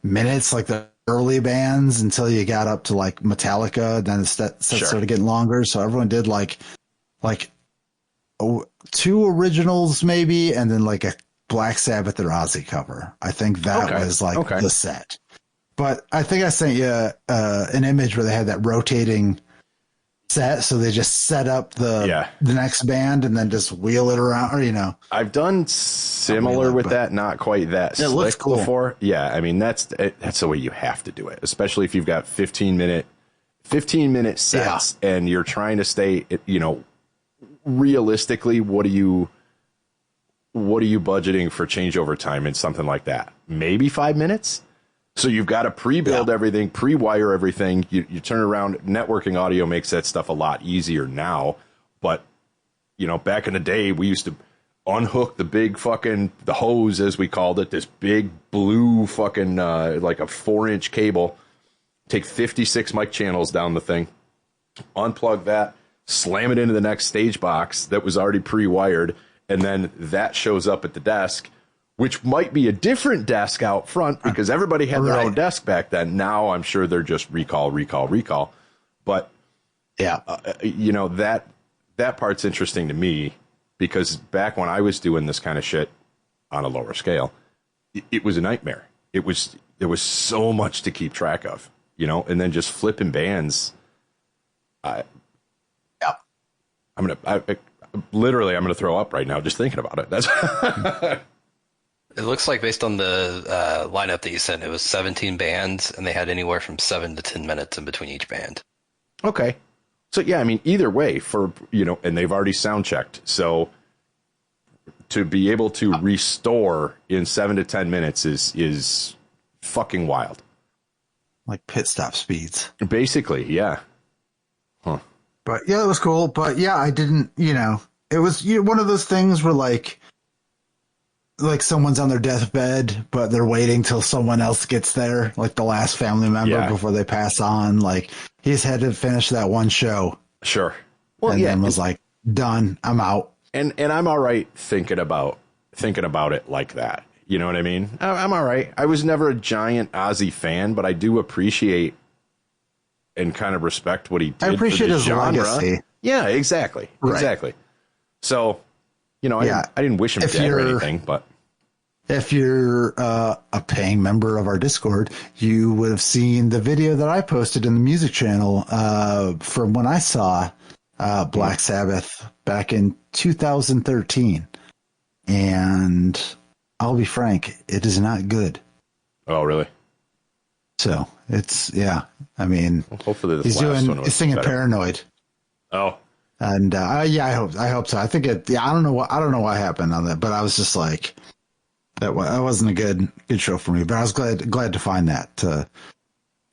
minutes, like the early bands, until you got up to like Metallica. Then it started getting longer. So everyone did like 2 originals maybe, and then like a Black Sabbath or Ozzy cover. I think that was the set. But I think I sent you an image where they had that rotating set, so they just set up the next band and then just wheel it around, or I've done similar with that, not quite that slick looks cool. before. Yeah, I mean that's the way you have to do it, especially if you've got 15-minute sets and you're trying to stay, realistically, what are you budgeting for changeover time in something like that? Maybe 5 minutes. So you've got to pre-build everything, pre-wire everything. You turn around. Networking audio makes that stuff a lot easier now. But, back in the day, we used to unhook the big the hose, as we called it, this big blue fucking, like a 4-inch cable, take 56 mic channels down the thing, unplug that, slam it into the next stage box that was already pre-wired, and then that shows up at the desk, which might be a different desk out front because everybody had their own desk back then. Now I'm sure they're just recall. But that part's interesting to me because back when I was doing this kind of shit on a lower scale, it was a nightmare. There was so much to keep track of, and then just flipping bands. I'm gonna throw up right now just thinking about it. That's. It looks like based on the lineup that you sent, it was 17 bands, and they had anywhere from 7 to 10 minutes in between each band. Okay. So, yeah, I mean, either way, and they've already sound checked. So to be able to restore in 7 to 10 minutes is fucking wild. Like pit stop speeds. Basically, yeah. Huh. But, yeah, it was cool. But, yeah, I didn't, it was one of those things where, like someone's on their deathbed, but they're waiting till someone else gets there, like the last family member before they pass on. Like he's had to finish that one show. Sure. Well, and then was like, done, I'm out. And I'm all right thinking about it like that. You know what I mean? I'm all right. I was never a giant Ozzy fan, but I do appreciate and kind of respect what he did. I appreciate for the his genre. legacy. Yeah, exactly. Right. Exactly. So, You know, I didn't wish him dead or anything, but if you're a paying member of our Discord, you would have seen the video that I posted in the music channel from when I saw Black Sabbath back in 2013. And I'll be frank, it is not good. Oh, really? So it's, yeah. I mean, well, hopefully he's singing better. Paranoid. Oh. And yeah, I hope so. I think I don't know what happened on that, but I was just like, that wasn't a good show for me. But I was glad to find that, to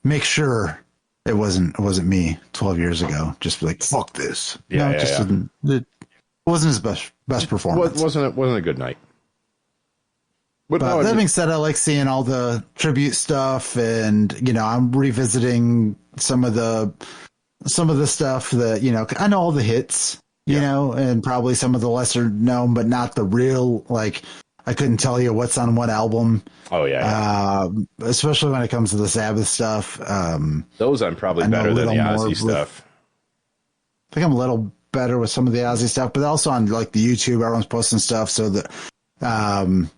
make sure it wasn't me 12 years ago. Just like, fuck this. Yeah, it wasn't his best performance. Wasn't a good night. But no, that being said, I like seeing all the tribute stuff, and I'm revisiting some of the stuff that I know all the hits, you know, and probably some of the lesser known, but not the real, like, I couldn't tell you what's on what album. Oh yeah. Especially when it comes to the Sabbath stuff. Those I'm probably better than the Ozzy stuff. I think I'm a little better with some of the Ozzy stuff, but also on like the YouTube, everyone's posting stuff. So that,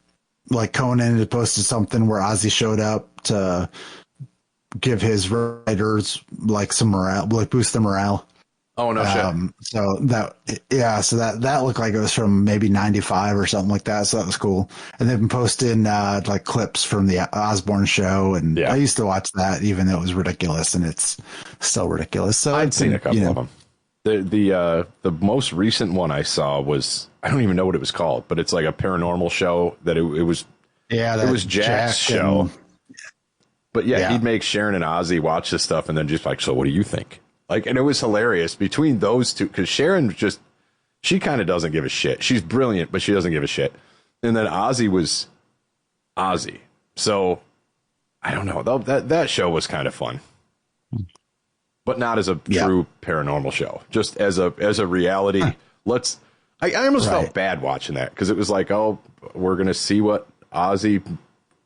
like Conan had posted something where Ozzy showed up to give his writers like some morale, like boost the morale. Oh no shit. So that looked like it was from maybe 95 or something like that. So that was cool. And they've been posting like clips from the Osbourne show, and I used to watch that even though it was ridiculous, and it's still ridiculous. So I'd seen a couple of them. The most recent one I saw was, I don't even know what it was called, but it's like a paranormal show that it was. Yeah, it was Jack's show. But he'd make Sharon and Ozzy watch this stuff and then just like, so what do you think? Like, and it was hilarious between those two, because Sharon she kind of doesn't give a shit. She's brilliant, but she doesn't give a shit. And then Ozzy was Ozzy. So I don't know. That show was kind of fun. But not as a true paranormal show, just as a reality. I almost felt bad watching that, because it was like, oh, we're going to see what Ozzy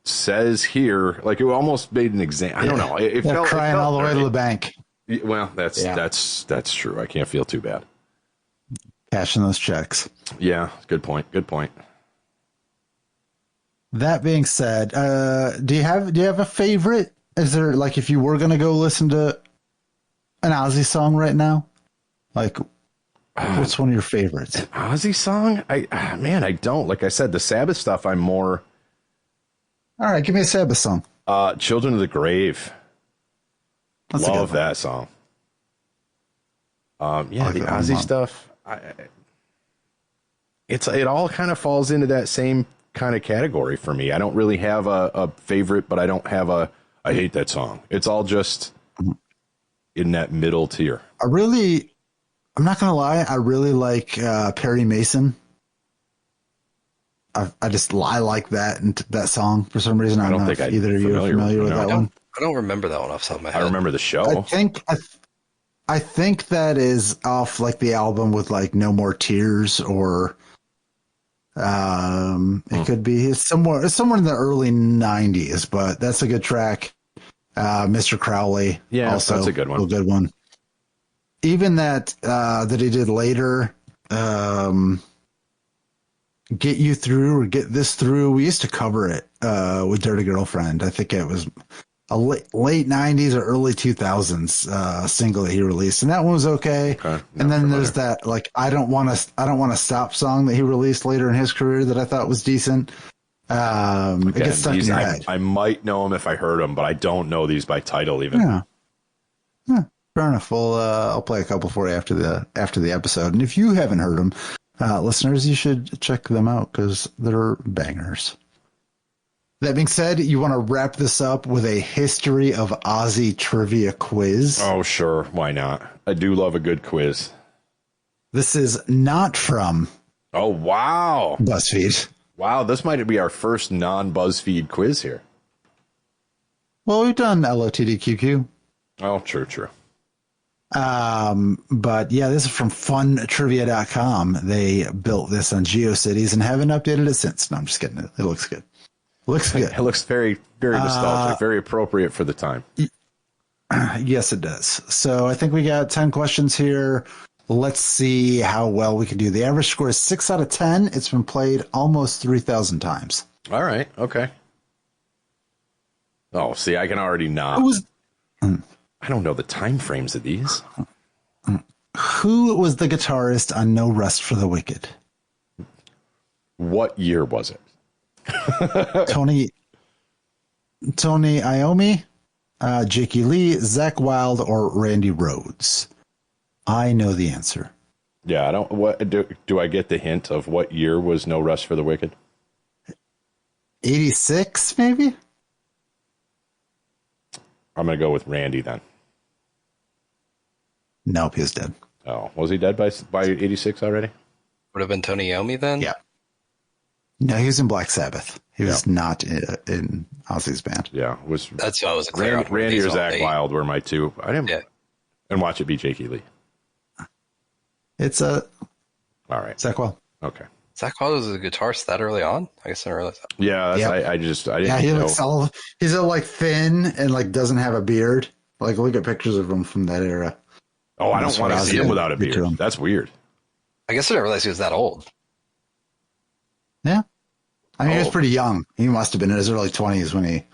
says here. Like, it almost made an exam. I don't know. It felt crying all the way to the bank. Well, that's true. I can't feel too bad. Cashing those checks. Yeah. Good point. That being said, do you have a favorite? Is there, like, if you were going to go listen to an Ozzy song right now, like, what's one of your favorites? An Ozzy song? I don't. Like I said, the Sabbath stuff, I'm more. All right, give me a Sabbath song. Children of the Grave. That's Love that song. The Ozzy stuff. It all kind of falls into that same kind of category for me. I don't really have a favorite, but I don't have I hate that song. It's all just in that middle tier. I'm not going to lie, I really like Perry Mason. I like that song for some reason. I don't think either of you are familiar with that one. I don't remember that one off the top of my head. I remember the show. I think that is off like the album with like No More Tears, or it could be it's somewhere in the early 90s, but that's a good track. Mr. Crowley. Yeah, also that's a good one. A good one. Even that he did later, Get You Through or Get This Through. We used to cover it with Dirty Girlfriend. I think it was a late 90s or early 2000s single that he released, and that one was okay. And then there's that like I don't want to stop song that he released later in his career that I thought was decent. It gets stuck in your head. I might know him if I heard him, but I don't know these by title even. Yeah. Fair enough. I'll play a couple for you after the episode, and if you haven't heard them, listeners, you should check them out because they're bangers. That being said, you want to wrap this up with a history of Ozzy trivia quiz? Oh, sure. Why not? I do love a good quiz. This is not from. Oh, wow. BuzzFeed. Wow, this might be our first non-BuzzFeed quiz here. Well, we've done LOTDQQ. Oh, true. But yeah, this is from funtrivia.com. They built this on GeoCities and haven't updated it since. No, I'm just kidding. It looks good. It looks very, very nostalgic, very appropriate for the time. Yes, it does. So I think we got 10 questions here. Let's see how well we can do. The average score is 6 out of 10. It's been played almost 3,000 times. All right. Okay. Oh, see, I can already not. I don't know the time frames of these. Who was the guitarist on No Rest for the Wicked? What year was it? Tony Iommi, Jakey Lee, Zach Wilde, or Randy Rhoads? I know the answer. Yeah, I don't. What do I get the hint of what year was No Rest for the Wicked? 86, maybe? I'm going to go with Randy then. Nope, he was dead. Oh, was he dead by 86 already? Would have been Tony Iommi then? Yeah. No, he was in Black Sabbath. He was not in Ozzy's band. Yeah, That's what I was clear on. Randy or Zach Wilde were my two. I didn't. Yeah. And watch it be Jakey Lee. It's all right. Zach Wilde. Okay. Zach Wilde was a guitarist that early on? I guess I didn't realize that. Yeah, I didn't he know. looks all, he's all like thin and like doesn't have a beard. Like look at pictures of him from that era. Oh, I don't want to see him without a beard. That's weird. I guess I didn't realize he was that old. Yeah. I mean, he was pretty young. He must have been in his early 20s when he...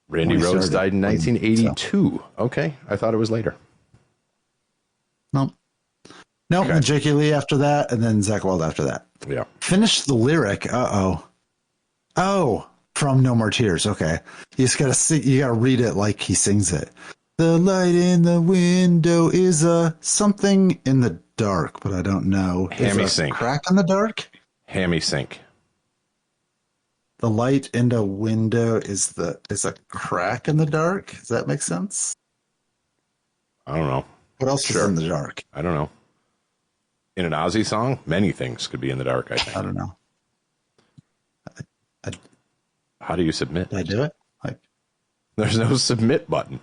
Randy Rhoads died in 1982. So. Okay. I thought it was later. Nope. Okay. And Jakey Lee after that, and then Zach Wilde after that. Yeah. Finish the lyric. Oh, from No More Tears. Okay. You just gotta see. You gotta read it like he sings it. The light in the window is something in the dark, but I don't know. Hammy sink. Crack in the dark? Hammy sink. The light in the window is a crack in the dark. Does that make sense? I don't know. What else is in the dark? I don't know. In an Ozzy song, many things could be in the dark, I think. I don't know. How do you submit? Did I do it? There's no submit button.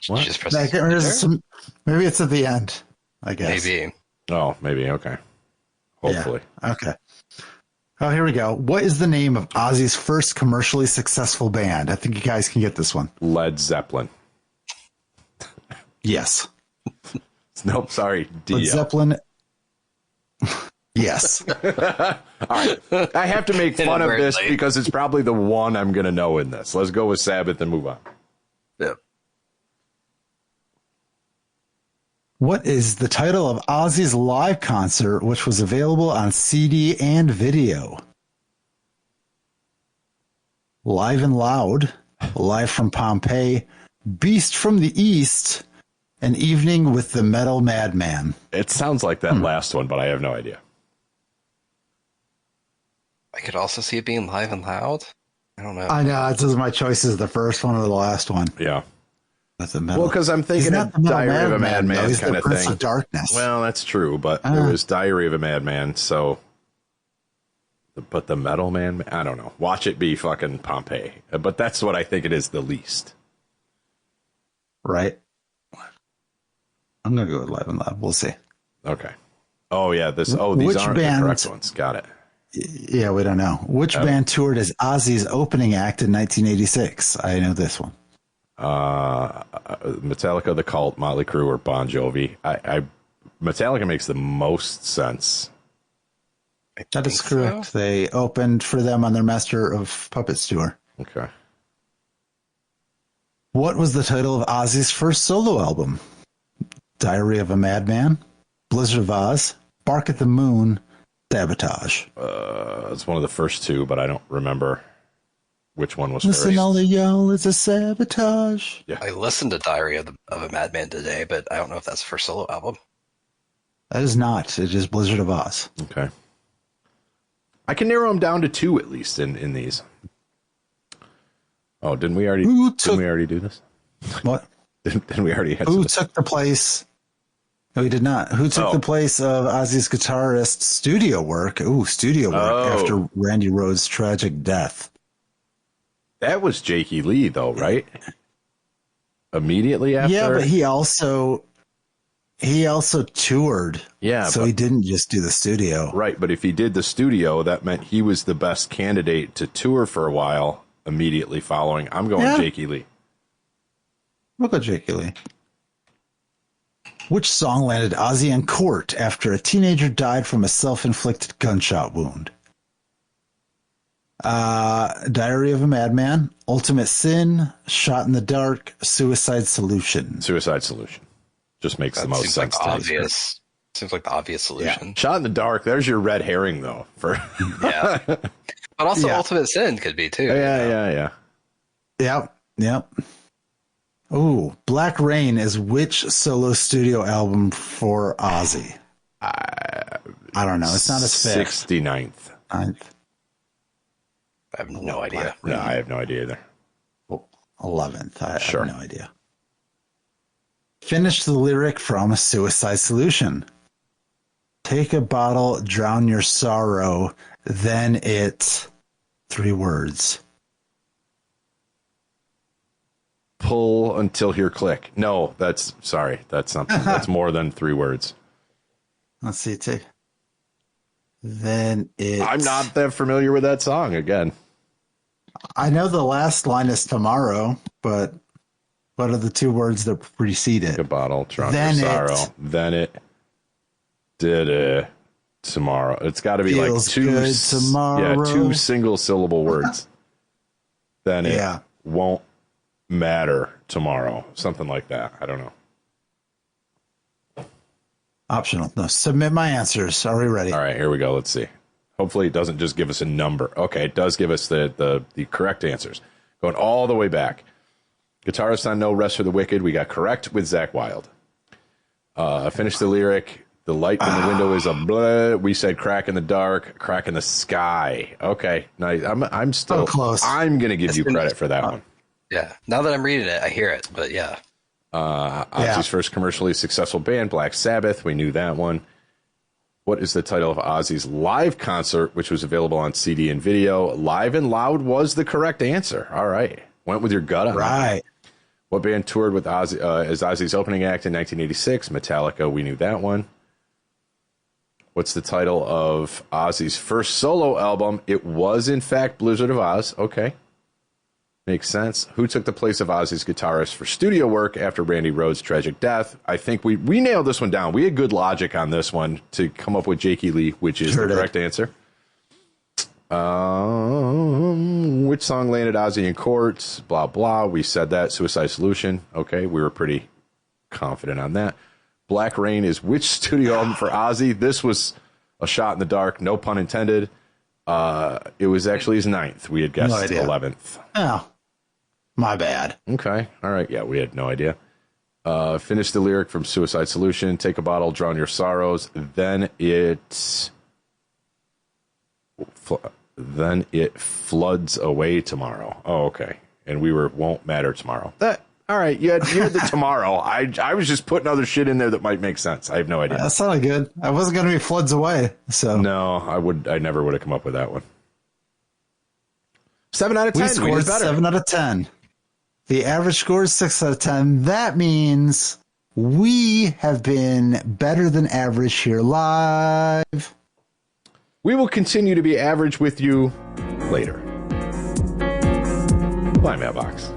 What? Just press maybe it's at the end, I guess. Maybe. Oh, maybe. Okay. Hopefully. Yeah. Okay. Oh, here we go. What is the name of Ozzy's first commercially successful band? I think you guys can get this one. Led Zeppelin. Yes. Nope, sorry. Dio. Led Zeppelin. Yes. All right. I have to make fun of this because it's probably the one I'm going to know in this. Let's go with Sabbath and move on. Yep. What is the title of Ozzy's live concert, which was available on CD and video? Live and Loud, Live from Pompeii, Beast from the East, An Evening with the Metal Madman. It sounds like that last one, but I have no idea. I could also see it being Live and Loud. I don't know. I know. It's just my choice is the first one or the last one. Yeah. That's a metal. Well, because I'm thinking of Diary of a Madman kind of thing. Of darkness. Well, that's true, but it was Diary of a Madman, so... But the Metal Man, I don't know. Watch it be fucking Pompeii. But that's what I think it is the least. Right. I'm going to go with Live and Loud. We'll see. Okay. Oh, yeah. These aren't the correct ones. Got it. Yeah, we don't know. Which band toured as Ozzy's opening act in 1986? I know this one. Metallica, The Cult, Motley Crue, or Bon Jovi. Metallica makes the most sense. That is correct. So. They opened for them on their Master of Puppets tour. Okay. What was the title of Ozzy's first solo album? Diary of a Madman, Blizzard of Oz, Bark at the Moon, Sabotage. It's one of the first two, but I don't remember which one was Listen, first. all of y'all, it's a sabotage. Yeah. I listened to Diary of a Madman today, but I don't know if that's the first solo album. That is not. It is Blizzard of Oz. Okay. I can narrow them down to two at least in these. Oh, didn't we already do this? What? Didn't we already have Who took the place? No, we did not. Who took the place of Ozzy's guitarist's studio work? Studio work after Randy Rhoads' tragic death. That was Jakey Lee, though, right? Immediately after? Yeah, but he also toured. Yeah. So he didn't just do the studio. Right, but if he did the studio, that meant he was the best candidate to tour for a while immediately following. I'm going Jakey Lee. We'll go Jakey Lee. Which song landed Ozzy in court after a teenager died from a self-inflicted gunshot wound? Diary of a Madman, Ultimate Sin, Shot in the Dark, Suicide Solution. Suicide Solution. Just makes the most sense. Like obvious. Seems like the obvious solution. Yeah. Shot in the Dark. There's your red herring, though. Yeah. But also Ultimate Sin could be, too. Yeah. Yep. Ooh, Black Rain is which solo studio album for Ozzy? I don't know. It's not his fifth. 69th. Ninth. I have no idea. No, I have no idea either. 11th. I have no idea. Finish the lyric from Suicide Solution. Take a bottle, drown your sorrow, then it's 3 words. Pull until hear click. No, that's something. That's more than 3 words. Let's see, then it's... I'm not that familiar with that song again. I know the last line is tomorrow, but what are the 2 words that precede it? Take a bottle, drown your sorrow. Then it did tomorrow. It's got to be like 2 tomorrow. 2 single syllable words. Then it won't matter tomorrow. Something like that. I don't know. Optional. No, submit my answers. Are we ready? All right, here we go. Let's see. Hopefully it doesn't just give us a number. Okay, it does give us the correct answers. Going all the way back. Guitarist on No Rest for the Wicked, we got correct with Zakk Wylde. Finish the lyric. The light in the window is a blah. We said crack in the dark, crack in the sky. Okay, nice. I'm still close. I'm going to give you credit for that one. Yeah. Now that I'm reading it, I hear it, but yeah. Ozzy's first commercially successful band, Black Sabbath. We knew that one. What is the title of Ozzy's live concert, which was available on CD and video? Live and Loud was the correct answer. All right. Went with your gut on that. Right. What band toured with Ozzy as Ozzy's opening act in 1986? Metallica. We knew that one. What's the title of Ozzy's first solo album? It was, in fact, Blizzard of Oz. Okay. Makes sense. Who took the place of Ozzy's guitarist for studio work after Randy Rhoads' tragic death? I think we nailed this one down. We had good logic on this one to come up with Jakey Lee, which is the correct answer. Which song landed Ozzy in court? Blah, blah. We said that. Suicide Solution. Okay, we were pretty confident on that. Black Rain is which studio album for Ozzy? This was a shot in the dark. No pun intended. It was actually his 9th. We had guessed 11th. Oh, my bad. Okay. All right. Yeah, we had no idea. Finish the lyric from Suicide Solution. Take a bottle, drown your sorrows. Then it floods away tomorrow. Oh, okay. And won't matter tomorrow. All right. You had the tomorrow. I was just putting other shit in there that might make sense. I have no idea. That sounded good. I wasn't going to be floods away. So no, I never would have come up with that one. 7 out of 10. We scored 7 out of 10. The average score is 6 out of 10. That means we have been better than average here live. We will continue to be average with you later. Bye, Mailbox.